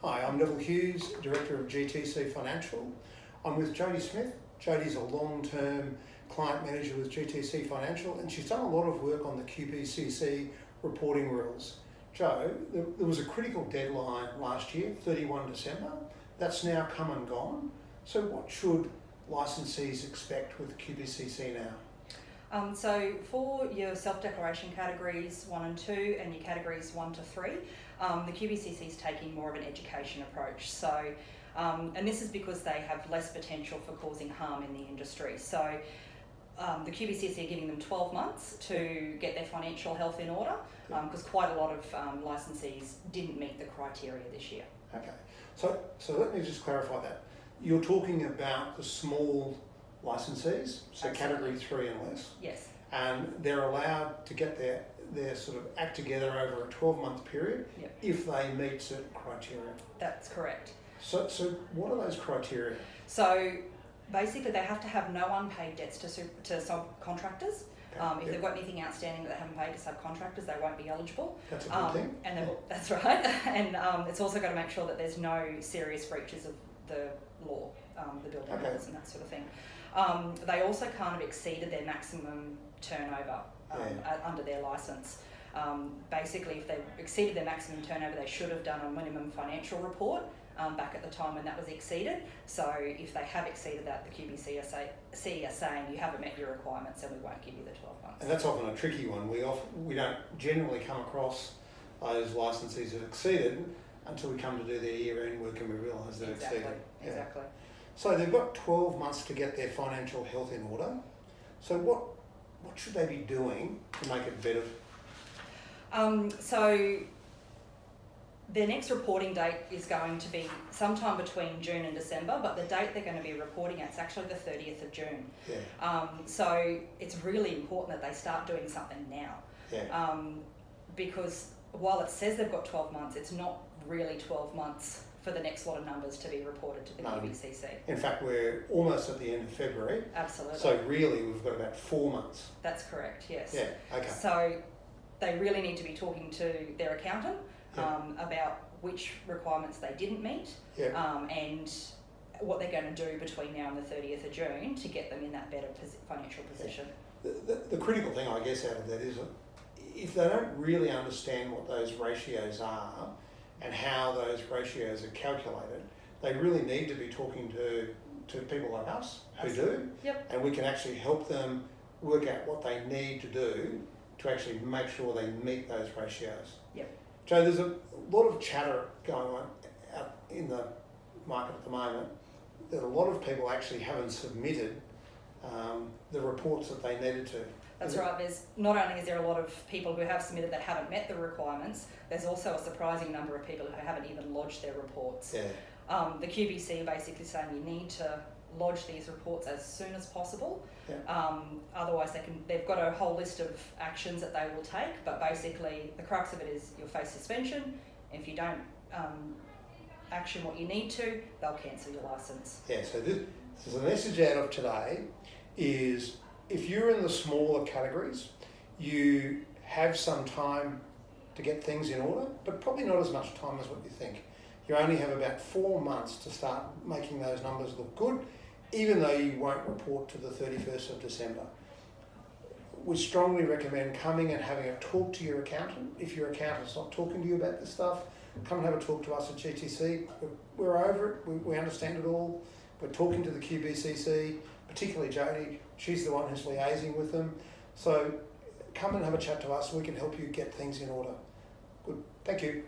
Hi, I'm Neville Hughes, Director of GTC Financial. I'm with Jodie Smith. Jodie's a long-term client manager with GTC Financial, and she's done a lot of work on the QBCC reporting rules. Joe, there was a critical deadline last year, 31 December. That's now come and gone. So what should licensees expect with QBCC now? So for your self-declaration categories 1 and 2 and your categories 1 to 3, the QBCC is taking more of an education approach. So, and this is because they have less potential for causing harm in the industry. So the QBCC are giving them 12 months to get their financial health in order, because quite a lot of licensees didn't meet the criteria this year. Okay, so let me just clarify that. You're talking about the small licensees, so Absolutely. category 3 and less. Yes. And they're allowed to get their sort of act together over a 12-month period. Yep. If they meet certain criteria. That's correct. So what are those criteria? So basically they have to have no unpaid debts to subcontractors. If they've got anything outstanding that they haven't paid to subcontractors, they won't be eligible. That's a good thing. And that's right. And it's also got to make sure that there's no serious breaches of the law, the building laws and that sort of thing. They also can't have exceeded their maximum turnover under their licence. Basically, if they exceeded their maximum turnover, they should have done a minimum financial report back at the time when that was exceeded. So if they have exceeded that, the QBCC are saying you haven't met your requirements and we won't give you the 12 months. And that's often a tricky one. We don't generally come across those licensees who've exceeded until we come to do their year-end work and we realise they've exceeded. Exactly. So they've got 12 months to get their financial health in order. So what should they be doing to make it better? So their next reporting date is going to be sometime between June and December, but the date they're going to be reporting at is actually the 30th of June. Yeah. So it's really important that they start doing something now. Yeah. Because while it says they've got 12 months, it's not really 12 months for the next lot of numbers to be reported to the QBCC. In fact, we're almost at the end of February. Absolutely. So really, we've got about 4 months. That's correct, yes. Yeah, okay. So they really need to be talking to their accountant about which requirements they didn't meet and what they're going to do between now and the 30th of June to get them in that better financial position. Yeah. The critical thing, I guess, out of that is if they don't really understand what those ratios are and how those ratios are calculated, they really need to be talking to people like us who do, and we can actually help them work out what they need to do to actually make sure they meet those ratios. Yep. Joe, there's a lot of chatter going on out in the market at the moment that a lot of people actually haven't submitted the reports that they needed to. That's right. There's not only is there a lot of people who have submitted that haven't met the requirements, there's also a surprising number of people who haven't even lodged their reports. Yeah. The QBC are basically saying you need to lodge these reports as soon as possible. Yeah. Otherwise they've got a whole list of actions that they will take, but basically the crux of it is you'll face suspension. If you don't action what you need to, they'll cancel your licence. Yeah, so this is the message out of today is if you're in the smaller categories, you have some time to get things in order, but probably not as much time as what you think. You only have about 4 months to start making those numbers look good, even though you won't report to the 31st of December. We strongly recommend coming and having a talk to your accountant. If your accountant's not talking to you about this stuff, come and have a talk to us at GTC. We're over it, we understand it all. We're talking to the QBCC, particularly Jodie. She's the one who's liaising with them. So come and have a chat to us. We can help you get things in order. Good. Thank you.